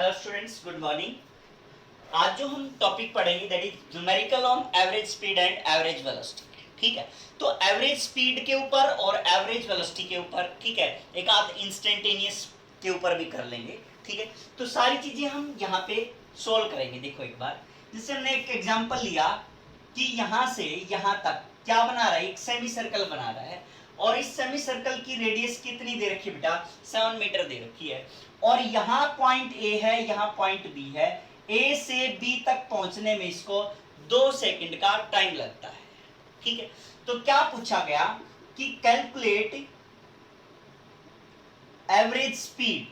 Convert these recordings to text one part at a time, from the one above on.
Hello students, good morning. आज जो हम टॉपिक पढ़ेंगे that is numerical on average speed and average velocity. ठीक है, तो एवरेज स्पीड के ऊपर और एवरेज वेलोसिटी के ऊपर, ठीक है, एक आध इंस्टेंटेनियस के ऊपर भी कर लेंगे। ठीक है, तो सारी चीजें हम यहाँ पे सोल्व करेंगे। देखो एक बार, जैसे हमने एक एग्जांपल लिया कि यहाँ से यहाँ तक क्या बना रहा है, एक सेमी सर्कल बना रहा है और इस सेमी सर्कल की रेडियस कितनी दे रखी है बेटा, 7 मीटर दे रखी है। और यहाँ पॉइंट ए है, यहाँ पॉइंट बी है। ए से बी तक पहुंचने में इसको 2 सेकंड का टाइम लगता है। ठीक है, तो क्या पूछा गया कि calculate average speed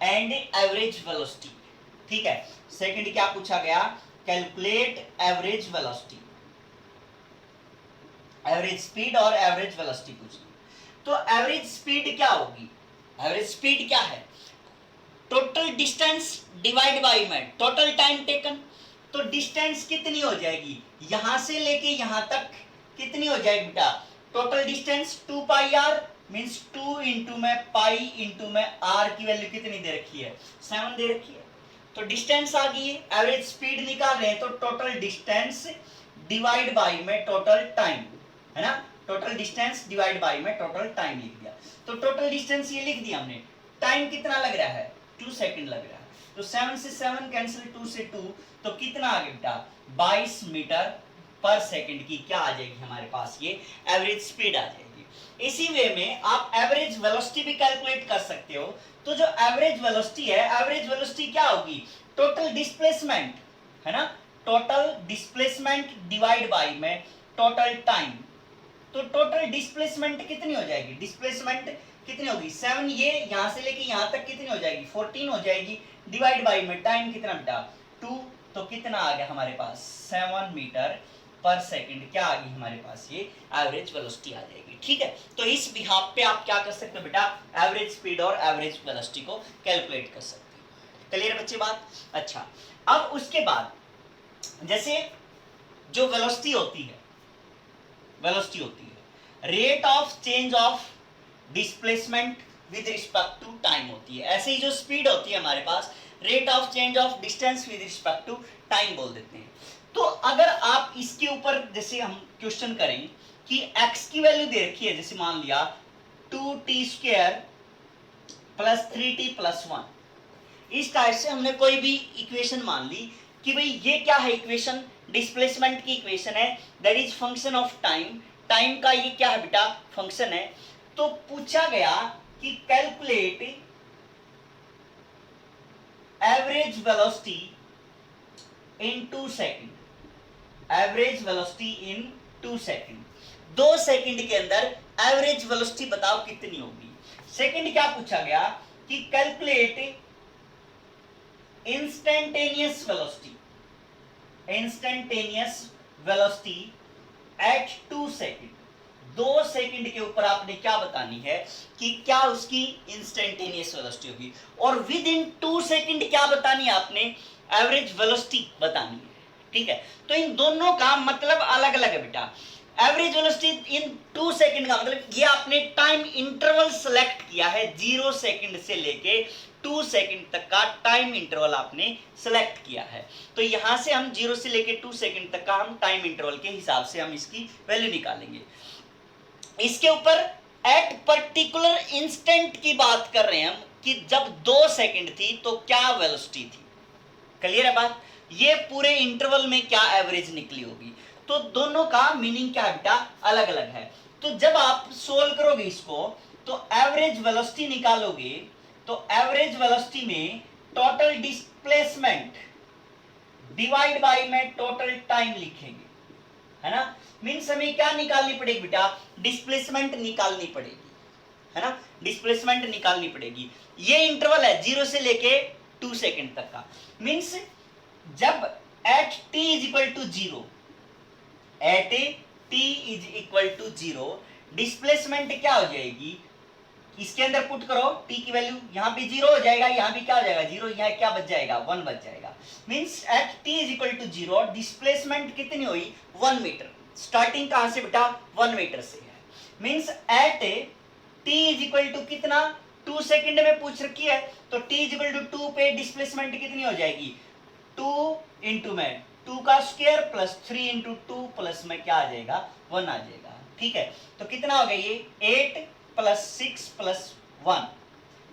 and average velocity. ठीक है, सेकंड क्या पूछा गया, calculate average velocity, average speed और एवरेज वेलोसिटी पूछी। तो एवरेज स्पीड क्या होगी, एवरेज स्पीड क्या है, टोटल डिस्टेंस डिवाइड बाय में टोटल टाइम टेकन। तो डिस्टेंस कितनी हो जाएगी, यहां से लेके यहां तक कितनी हो जाएगी बेटा, total distance 2 pi r means 2 into में पाई इंटू में आर की वैल्यू कितनी दे रखी है, 7 दे रखी है। तो डिस्टेंस आ गई है, एवरेज स्पीड निकाल रहे हैं तो टोटल डिस्टेंस डिवाइड बाय में टोटल टाइम, है ना, टोटल डिस्टेंस डिवाइड बाय में टोटल टाइम लिख दिया। तो टोटल डिस्टेंस ये लिख दिया हमने, टाइम कितना लग रहा है, 2 सेकंड लग रहा है। तो 7 से 7 कैंसिल, 2 से 2, तो कितना आ गया बेटा, 22 मीटर पर सेकंड की क्या आ जाएगी हमारे पास, ये एवरेज स्पीड आ जाएगी। इसी वे में आप एवरेज वेलोसिटी भी कैलकुलेट कर सकते हो। तो जो एवरेज वेलोसिटी है, एवरेज वेलोसिटी क्या होगी, टोटल डिस्प्लेसमेंट, है ना, टोटल डिस्प्लेसमेंट डिवाइड बाय में टोटल टाइम। तो टोटल डिस्प्लेसमेंट कितनी हो जाएगी, डिस्प्लेसमेंट कितनी होगी, 7, ये यहां से लेके यहां तक कितनी हो जाएगी, 14 हो जाएगी, डिवाइड बाय में टाइम कितना बेटा, 2। तो कितना आ गया हमारे पास, 7 मीटर पर सेकंड क्या आ गई हमारे पास, ये एवरेज वेलोसिटी आ जाएगी। ठीक है, तो इस बिहाफ पे आप क्या कर सकते हो बेटा, एवरेज स्पीड और एवरेज वेलोसिटी को कैलकुलेट कर सकते हो। क्लियर बच्चे बात। अच्छा, अब उसके बाद जैसे जो वेलोसिटी होती है, वेलोसिटी होती है rate of change of displacement with respect to time होती है। ऐसे ही जो स्पीड होती है हमारे पास, rate of change of distance with respect to time बोल देते हैं। तो अगर आप इसके ऊपर जैसे हम क्वेश्चन करें कि x की वैल्यू दे रखी है, जैसे मान लिया 2t² प्लस 3t प्लस 1, इस टाइप से हमने कोई भी इक्वेशन मान ली कि भाई ये क्या है, इक्वेशन डिस्प्लेसमेंट की इक्वेशन है, that is function of time, time का ये क्या है बेटा, फंक्शन है। तो पूछा गया कि calculate average velocity in 2 second, average velocity in 2 second, 2 second के अंदर एवरेज वेलोसिटी बताओ कितनी होगी। सेकंड क्या पूछा गया कि calculate instantaneous velocity, instantaneous velocity at 2 second, 2 second के ऊपर आपने क्या बतानी है कि क्या उसकी इंस्टेंटेनियस वेलोसिटी होगी, और विद इन 2 सेकंड क्या बतानी है आपने, एवरेज वेलोसिटी बतानी है। ठीक है, तो इन दोनों का मतलब अलग अलग है बेटा। एवरेज वेलोसिटी इन 2 सेकंड का मतलब ये आपने टाइम इंटरवल सेलेक्ट किया है, 0 सेकंड से लेके 2 सेकंड तक का टाइम इंटरवल आपने सेलेक्ट किया है। तो यहां से हम 0 से लेके 2 सेकंड तक का हम टाइम इंटरवल के हिसाब से हम इसकी वैल्यू निकालेंगे। इसके ऊपर एट पर्टिकुलर इंस्टेंट की बात कर रहे हैं हम कि जब 2 सेकंड थी तो क्या वेलोसिटी थी। क्लियर है बात, ये पूरे इंटरवल में क्या एवरेज निकली होगी। तो दोनों का मीनिंग क्या बेटा, अलग अलग है। तो जब आप सोल्व करोगे इसको तो एवरेज वेलोसिटी निकालोगे, तो एवरेज वेलोसिटी में टोटल डिस्प्लेसमेंट डिवाइड बाय में टोटल टाइम लिखेंगे, है ना। मीन्स हमें क्या निकालनी पड़ेगी बेटा, डिस्प्लेसमेंट निकालनी पड़ेगी, है ना, डिस्प्लेसमेंट निकालनी पड़ेगी। ये इंटरवल है 0 से लेके 2 सेकंड तक का। मीन्स जब at t is equal to 0, at t is equal to 0, displacement क्या हो जाएगी, इसके अंदर पुट करो t की वैल्यू, यहां भी 0 हो जाएगा, यहां भी क्या हो जाएगा 0, यहां क्या बच जाएगा 1 बच जाएगा। Means at t is equal to 0 displacement कितनी हुई, 1 मीटर। स्टार्टिंग कहां से बेटा, 1 मीटर से है। Means at t is equal to कितना, 2 सेकंड में पूछ रखी है, तो t इक्वल टू 2 पे डिस्प्लेसमेंट कितनी हो जाएगी, 2 इंटू में 2 का स्क्वायर प्लस 3 इंटू 2 प्लस में क्या आ जाएगा, 1 आ जाएगा। ठीक है, तो कितना हो गया ये 8 प्लस 6 प्लस 1,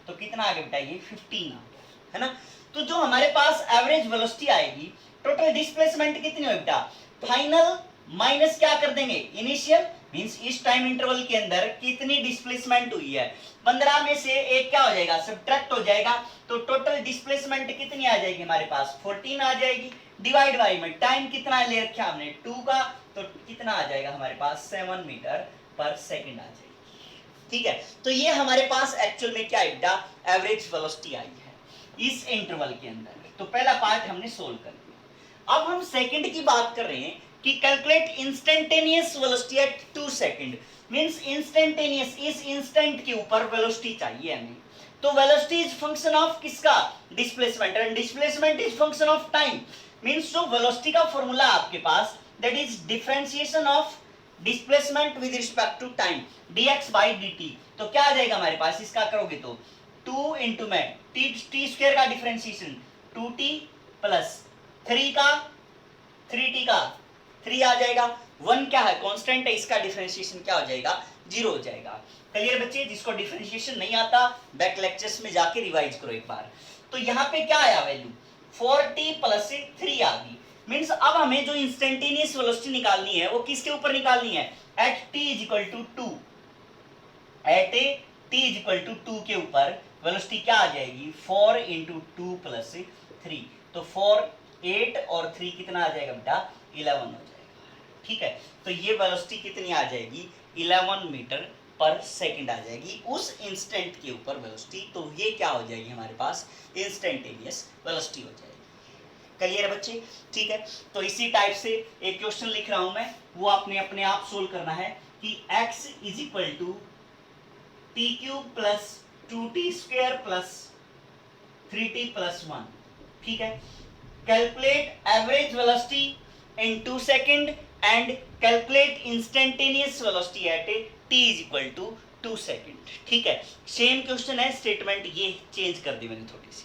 तो कितना आ गया बेटा ये 15 आ गया, है ना। तो जो हमारे पास एवरेज वेलोसिटी आएगी, टोटल डिस्प्लेसमेंट कितनी हो बेटा, फाइनल माइनस क्या कर देंगे इनिशियल, मींस इस टाइम इंटरवल के अंदर कितनी डिस्प्लेसमेंट हुई है, 15 में से एक क्या हो जाएगा, सब्ट्रैक्ट हो जाएगा, तो टोटल डिस्प्लेसमेंट कितनी आ जाएगी हमारे पास 14 आ जाएगी, डिवाइड बाई में टाइम कितना ले रखा हमने 2 का, तो कितना आ जाएगा हमारे पास 7 मीटर पर सेकंड आ जाएगी। ठीक है, तो ये हमारे पास एक्चुअल में क्या है बेटा, एवरेज वेलोसिटी आई है इस इंटरवल के अंदर। तो पहला पार्ट हमने सोल्व कर लिया। अब हम सेकंड की बात कर रहे हैं कि calculate instantaneous velocity at 2 second, means instantaneous, इस इंस्टेंट के ऊपर वेलोसिटी चाहिए हमें। तो वेलोसिटी इज फंक्शन ऑफ किसका, displacement, and displacement is function of time, means जो वेलोसिटी का फॉर्मूला आपके पास, that is differentiation of displacement with respect to time, dx by dt। तो क्या आ जाएगा हमारे पास, इसका करोगे तो 2 इंटू में टी स्क्वायर का डिफरेंशिएशन 2t प्लस 3 का 3t का 3 आ जाएगा, 1 क्या है कांस्टेंट है, इसका डिफरेंशिएशन क्या हो जाएगा, 0 हो जाएगा। क्लियर बच्चे, जिसको डिफरेंशिएशन नहीं आता बैक लेक्चर्स में जाके रिवाइज करो एक बार। तो यहाँ पे क्या आया वैल्यू 4t प्लस 3 आ गई, मींस अब हमें जो इंस्टेंटेनियस वेलोसिटी निकालनी है वो किसके ऊपर निकालनी है, at t is equal to 2, at t is equal to 2 के ऊपर वेलोसिटी क्या आ जाएगी 4 इंटू 2 प्लस 3, तो 4 8 और 3 कितना आ जाएगा बेटा 11 हो जाएगा। ठीक है, तो ये वेलोसिटी कितनी आ जाएगी 11 मीटर पर सेकंड आ जाएगी उस इंस्टेंट के ऊपर वेलोसिटी। तो ये क्या हो जाएगी हमारे पास इंस्टेंटेनियस वेलोसिटी हो जाएगी। क्लियर है बच्चे, ठीक है। तो इसी टाइप से एक क्वेश्चन लिख रहा हूं मैं, वो आपने अपने आप सोल्व करना है कि x is equal to t cube plus 2t square plus 3t plus 1। ठीक है, calculate average velocity in 2 second and calculate instantaneous velocity at t is equal to 2 second. ठीक है, सेम क्वेश्चन है, स्टेटमेंट ये change कर दी मैंने थोड़ी सी।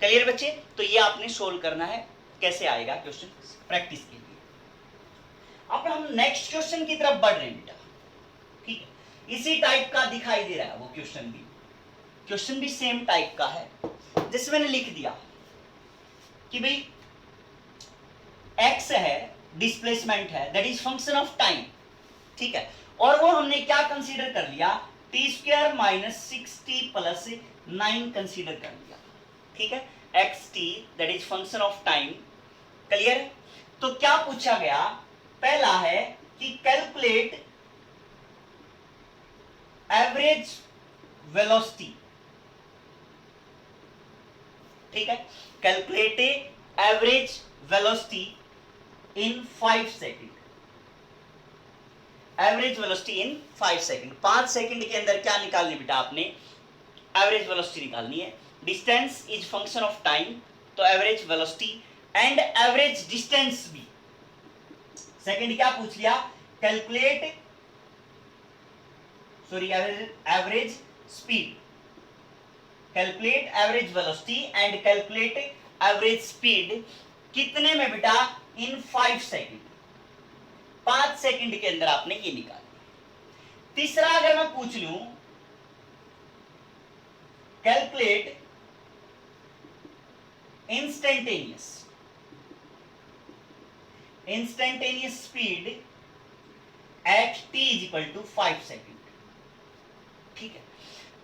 क्लियर बच्चे, तो ये आपने सोल्व करना है, कैसे आएगा क्वेश्चन प्रैक्टिस के लिए। अब हम नेक्स्ट क्वेश्चन की तरफ बढ़ रहे हैं बेटा। ठीक है, इसी टाइप का दिखाई दे रहा है वो क्वेश्चन भी सेम टाइप का है, जैसे मैंने लिख दिया कि भाई x है, डिस्प्लेसमेंट है, that is function of time. ठीक है, और वो हमने क्या कंसीडर कर लिया, T square minus 6t plus 9 consider कर लिया। ठीक है, xt that is function of time. Clear, तो क्या पूछा गया, पहला है कि कैलकुलेट एवरेज वेलोसिटी। ठीक है, कैलकुलेट एवरेज वेलोसिटी इन 5 सेकंड, एवरेज वेलोसिटी इन 5 सेकंड। 5 सेकंड के अंदर क्या निकालनी बेटा आपने, एवरेज वेलोसिटी निकालनी है। Distance is function of time, तो average velocity and average distance भी। सेकंड क्या पूछ लिया, calculate average speed, calculate average velocity and calculate average speed कितने में बेटा, इन 5 सेकंड। 5 सेकंड के अंदर आपने ये निकाला। तीसरा अगर मैं पूछ लूं, calculate instantaneous speed at t is equal to 5 second. ठीक है,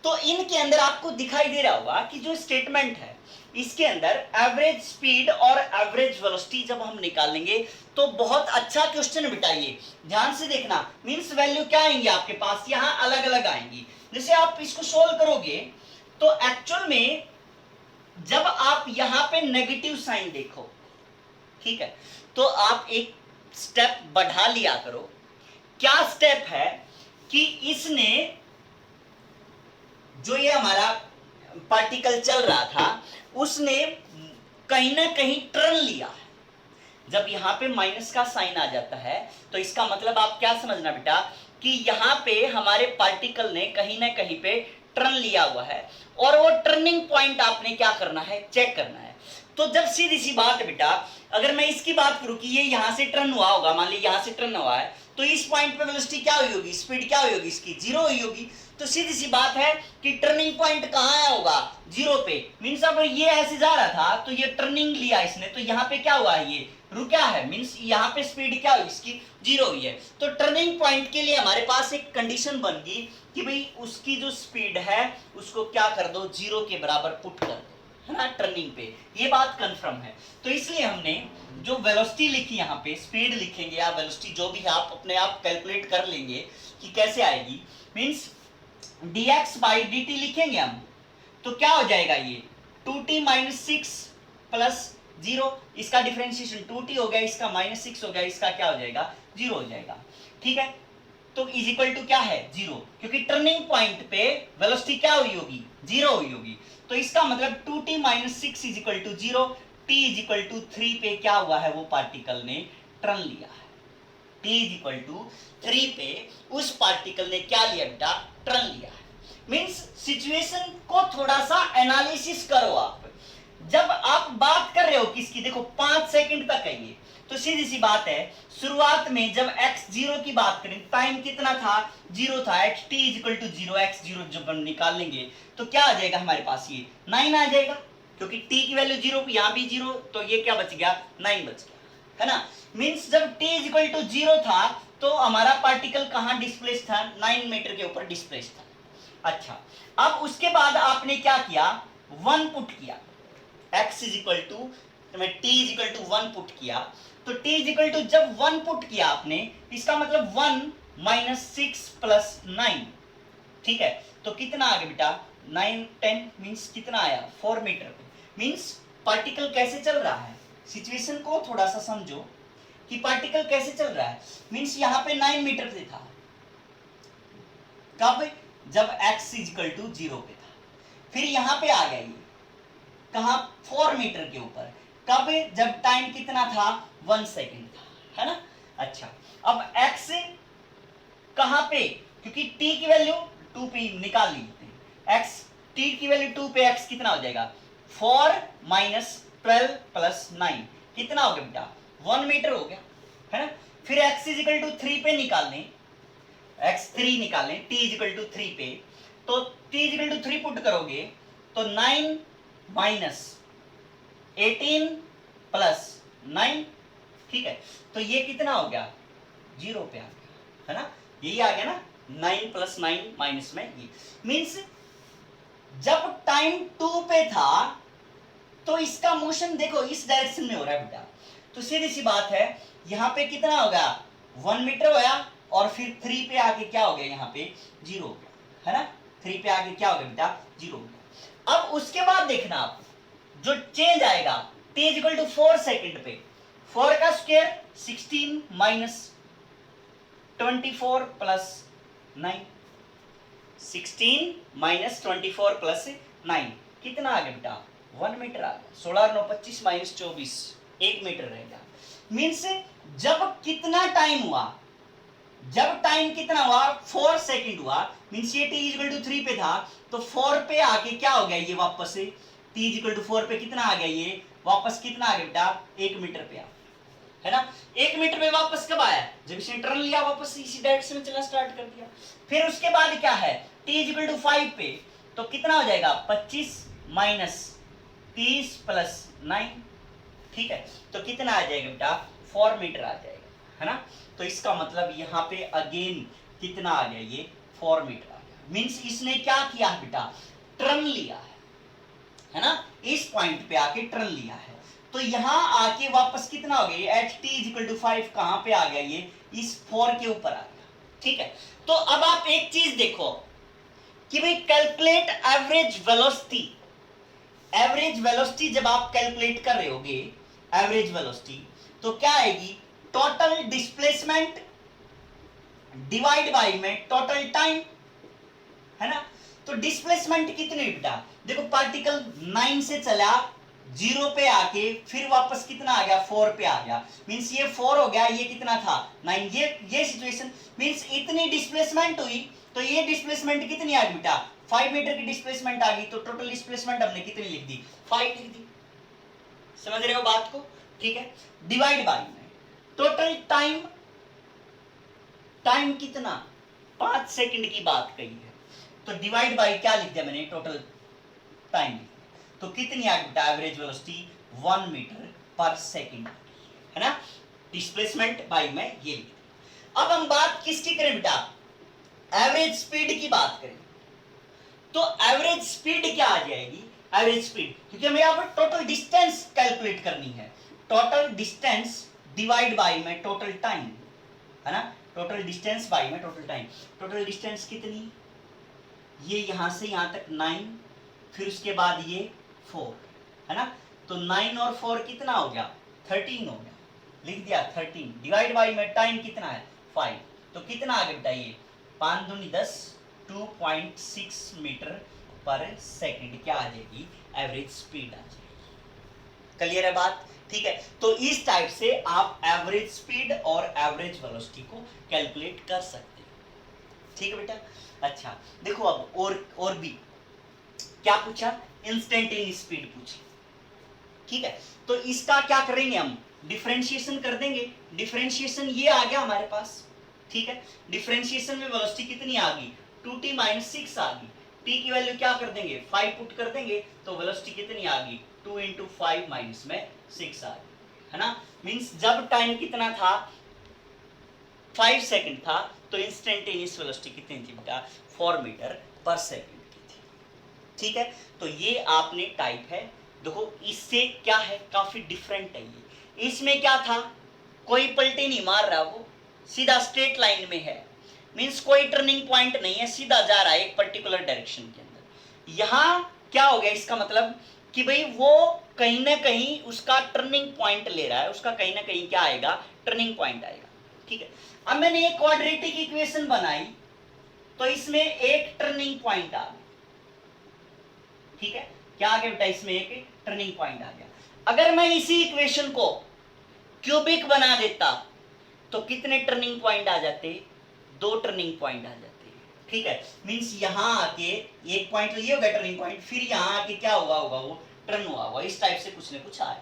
तो इनके अंदर आपको दिखाई दे रहा होगा कि जो स्टेटमेंट है इसके अंदर एवरेज स्पीड और एवरेज वेलोसिटी जब हम निकालेंगे तो बहुत अच्छा क्वेश्चन बिटाइए, ध्यान से देखना। मींस वैल्यू क्या आएंगी आपके पास, यहां अलग अलग आएंगी। जैसे आप इसको सोल्व करोगे तो एक्चुअल में जब आप यहां पे नेगेटिव साइन देखो, ठीक है, तो आप एक स्टेप बढ़ा लिया करो। क्या स्टेप है कि इसने जो ये हमारा पार्टिकल चल रहा था उसने कहीं ना कहीं टर्न लिया है। जब यहां पे माइनस का साइन आ जाता है तो इसका मतलब आप क्या समझना बेटा कि यहां पे हमारे पार्टिकल ने कहीं ना कहीं पे टर्न लिया हुआ है और वो टर्निंग पॉइंट आपने क्या करना है, चेक करना है। तो जब सीधी सी बात है बेटा, अगर मैं इसकी बात करूं कि ये यहां से टर्न हुआ होगा, मान ली यहां से टर्न हुआ है, तो इस पॉइंट पे वेलोसिटी क्या हुई होगी, स्पीड क्या हुई होगी, इसकी जीरो हुई होगी। तो सीधी सी बात है कि टर्निंग पॉइंट कहां आया होगा, जीरो पे। मींस अब ये ऐसे जा रहा था तो ये टर्निंग लिया इसने, तो यहाँ पे क्या हुआ है, ये रुका है, मींस यहाँ पे स्पीड क्या हुई इसकी, जीरो हुई है। तो टर्निंग पॉइंट के लिए हमारे पास एक कंडीशन बन गई कि भाई उसकी जो स्पीड है उसको क्या कर दो, जीरो के बराबर पुट कर दो, है ना, टर्निंग पे। ये बात कंफर्म है। तो इसलिए हमने जो वेलोसिटी लिखी यहाँ पे, स्पीड लिखेंगे या वेलोसिटी जो भी है, आप अपने आप कैलकुलेट कर लेंगे कि कैसे आएगी। मींस dx बाई dt लिखेंगे हम, तो क्या हो जाएगा, ये 2t माइनस 6 प्लस 0, इसका डिफरेंशिएशन 2t हो गया, इसका माइनस 6 हो गया, इसका क्या हो जाएगा, 0 हो जाएगा। ठीक है, तो इज इक्वल टू क्या है, 0, क्योंकि टर्निंग पॉइंट पे वेलोसिटी क्या हुई होगी, 0 हुई होगी। तो इसका मतलब 2t minus 6 is equal to 0, t is equal to 3 पे क्या हुआ है, वो पार्टिकल ने टर्न लिया है। t इज इक्वल टू 3 पे उस पार्टिकल ने क्या लिया बेटा, टर्न लिया है। मींस सिचुएशन को थोड़ा सा एनालिसिस करो आप। जब आप बात कर रहे हो किसकी, देखो 5 सेकंड तक है ये, तो सीधी सी बात है, शुरुआत में जब x 0 की बात करें, टाइम कितना था, 0 था, x t is equal to 0, x 0 जब हम निकाल लेंगे तो क्या आ जाएगा हमारे पास, ये 9 आ जाएगा, क्योंकि t की वैल्यू 0, यहाँ भी 0, तो ये क्या बच गया, 9 बच गया, है ना। मींस जब t इज इक्वल टू 0 था तो हमारा पार्टिकल कहां डिस्प्लेस था, 9 मीटर के ऊपर डिस्प्लेस था। अच्छा, अब उसके बाद आपने क्या किया, 1 पुट किया, x is equal to t is equal to 1 put किया, तो t इज इक्वल टू जब 1 पुट किया आपने, इसका मतलब 1 माइनस 6 प्लस 9, ठीक है, तो कितना आ गया बेटा, 9 10 मींस कितना आया, 4 मीटर पे। मींस पार्टिकल कैसे चल रहा है, सिचुएशन को थोड़ा सा समझो कि पार्टिकल कैसे चल रहा है। मींस यहाँ पे 9 मीटर पे था, कब, जब x इज इक्वल टू 0 पे था। फिर यहाँ पे आ गया ये कहा, 4 मीटर के ऊपर, कब, जब टाइम कितना था, 1 सेकेंड था, है ना। अच्छा, अब x कहां पे, क्योंकि t की वैल्यू 2 पे निकाल ली, x t की वैल्यू 2 पे x कितना हो जाएगा, 4 माइनस 12 प्लस 9, कितना हो गया बेटा, 1 मीटर हो गया, है ना। फिर x इज इक्वल टू 3 पे निकालने, x 3 निकालें, t इज इक्वल टू 3 पे, तो t is equal to 3 put करोगे तो 9 माइनस 18 प्लस 9, ठीक है, तो ये कितना हो गया, 0 पे आ गया, है ना, यही आ गया ना, 9 प्लस 9 माइनस में ये। मींस जब टाइम 2 पे था तो इसका मोशन देखो इस डायरेक्शन में हो रहा है बेटा, तो सीधी सी बात है, यहाँ पे कितना हो गया, 1 मीटर हो गया, और फिर 3 पे आके क्या हो गया, यहाँ पे 0 हो गया, है ना, 3 पे आके क्या हो गया बेटा, 0 हो गया। अब उसके बाद देखना आप जो चेंज आएगा, t is equal to 4 second पे, 4 का square 16 minus 24 plus 9, 16 minus 24 plus 9, कितना आ गया बेटा, 1 मीटर आ गया, 16 9 25 माइनस 24, 1 मीटर रहेगा। मीन्स जब कितना टाइम हुआ, जब टाइम कितना हुआ, 4 सेकेंड हुआ, मीन्स ये t इज इक्वल टू 3 पे था, तो 4 पे आके क्या हो गया, ये वापस से t इज इक्वल टू 4 पे कितना आ गया, ये वापस कितना आ गया बेटा, 1 मीटर पे आ, है ना। 1 मीटर पे वापस कब आया, जब इसने टर्न लिया, वापस इसी डायरेक्शन में चलना स्टार्ट कर दिया। फिर उसके बाद क्या है, t इज इक्वल टू 5 पे, तो कितना हो जाएगा, 25 माइनस 30 प्लस 9, ठीक है, तो कितना आ जाएगा बेटा, 4 मीटर आ जाएगा, है ना। तो इसका मतलब यहाँ पे अगेन कितना आ गया, ये 4 मीटर आ गया। मींस इसने क्या किया है बेटा, टर्न लिया है ना, इस पॉइंट पे आके टर्न लिया है, तो यहां आके वापस कितना हो गया, at t is equal to 5 कहां पे आ गया, ये इस 4 के ऊपर आ गया, ठीक है। तो अब आप एक चीज देखो कि भाई calculate average velocity, average velocity जब आप कैलकुलेट कर रहे होगे, एवरेज वेलोसिटी तो क्या आएगी, टोटल डिस्प्लेसमेंट डिवाइड बाय में टोटल टाइम, है ना। तो डिस्प्लेसमेंट कितनी बेटा, देखो पार्टिकल 9 से चला 0 पे आके फिर वापस कितना आ गया, 4 पे आ गया, मींस ये 4 हो गया, ये कितना था 9, ये सिचुएशन मींस इतनी डिस्प्लेसमेंट हुई, तो ये डिस्प्लेसमेंट कितनी आ गई बेटा, 5 मीटर की डिस्प्लेसमेंट आ गई तो टोटल डिस्प्लेसमेंट हमने कितनी लिख दी, 5 लिख दी। समझ रहे हो बात को, ठीक है। डिवाइड बाय में टोटल टाइम, टाइम कितना, 5 सेकंड की बात कही है, तो डिवाइड बाय क्या लिख दिया मैंने, टोटल टाइम। तो कितनी आ गई एवरेज वेलोसिटी, 1 मीटर पर सेकंड, है ना। डिस्प्लेसमेंट बाय में ये लिख दिया। अब हम बात किसकी करें बेटा, एवरेज स्पीड की बात करें। तो एवरेज स्पीड क्या आ जाएगी, एवरेज स्पीड, क्योंकि हमें यहां पर टोटल डिस्टेंस कैलकुलेट करनी है। टोटल डिस्टेंस डिवाइड बाय में टोटल टाइम, है ना। टोटल डिस्टेंस बाय में टोटल टाइम। टोटल डिस्टेंस कितनी, ये यहां से यहां तक 9, फिर उसके बाद ये 4, है ना। तो 9 और 4 कितना हो गया, 13 हो गया, लिख दिया 13। डिवाइड बाय में टाइम कितना है, 5, तो कितना आ गया बेटा ये 5 दूनी 10, 2.6 मीटर पर सेकंड क्या आ जाएगी, एवरेज स्पीड आ जाएगी। क्लियर है बात, ठीक है। तो इस टाइप से आप एवरेज स्पीड और एवरेज वेलोसिटी को कैलकुलेट कर सकते हैं, ठीक है बेटा। अच्छा देखो अब और भी क्या पूछा, इंस्टेंटेनियस स्पीड पूछी, ठीक है। तो इसका क्या करेंगे हम, डिफरेंशिएशन कर देंगे। डिफरेंशिएशन ये आ गया हमारे पास, ठीक है। डिफरेंशिएशन में वेलोसिटी कितनी आ गई, 2t - 6 आ गई। t की वैल्यू क्या कर देंगे, 5 पुट कर देंगे, तो वेलोसिटी कितनी आ गई, 2 × 5 - 6 आ गई, है ना। मींस जब टाइम कितना था, 5 सेकंड था, तो इंस्टेंटेनियस वेलोसिटी कितनी थी बेटा, 4 मीटर पर सेकंड की थी, ठीक है। तो ये आपने टाइप है, देखो इससे क्या है, काफी डिफरेंट है ये। इसमें क्या था, कोई पलटी नहीं मार रहा, वो सीधा स्ट्रेट लाइन में है, मींस कोई टर्निंग पॉइंट नहीं है, सीधा जा रहा है एक पर्टिकुलर डायरेक्शन के अंदर। यहां क्या हो गया, इसका मतलब कि भाई वो कहीं ना कहीं उसका टर्निंग पॉइंट ले रहा है, उसका कहीं ना कहीं क्या आएगा, टर्निंग पॉइंट आएगा, ठीक है। अब मैंने एक क्वाड्रेटिक इक्वेशन बनाई, तो इसमें एक टर्निंग पॉइंट आ गया, ठीक है। क्या आ गया बेटा, इसमें एक टर्निंग पॉइंट आ गया। अगर मैं इसी इक्वेशन को क्यूबिक बना देता तो कितने टर्निंग पॉइंट आ जाते, 2 टर्निंग पॉइंट आ जाते, ठीक है। मींस यहां आके एक पॉइंट तो ये होगा टर्निंग पॉइंट, फिर यहां आके क्या होगा वो टर्न हुआ होगा, इस टाइप से कुछ ना कुछ आया,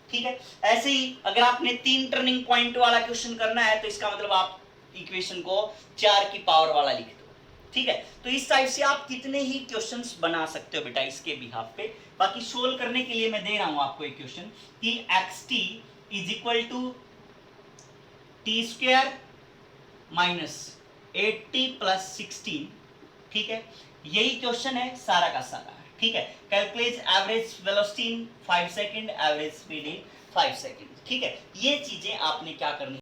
ठीक है। ऐसे ही अगर आपने 3 टर्निंग पॉइंट वाला क्वेश्चन करना है, तो इसका मतलब आप इक्वेशन को 4 की पावर वाला लिख दो, ठीक है। तो इस टाइप से आप कितने ही क्वेश्चंस बना सकते हो बेटा इसके बिहाफ पे। बाकी सोल्व करने के लिए मैं दे रहा हूं आपको एक क्वेश्चन कि xt = t² - 80 + 16, ठीक है। यही क्वेश्चन है सारा का सारा, ठीक है। Calculate average velocity in 5 second, average speed in 5 second, ठीक है। ये चीजें आपने क्या करनी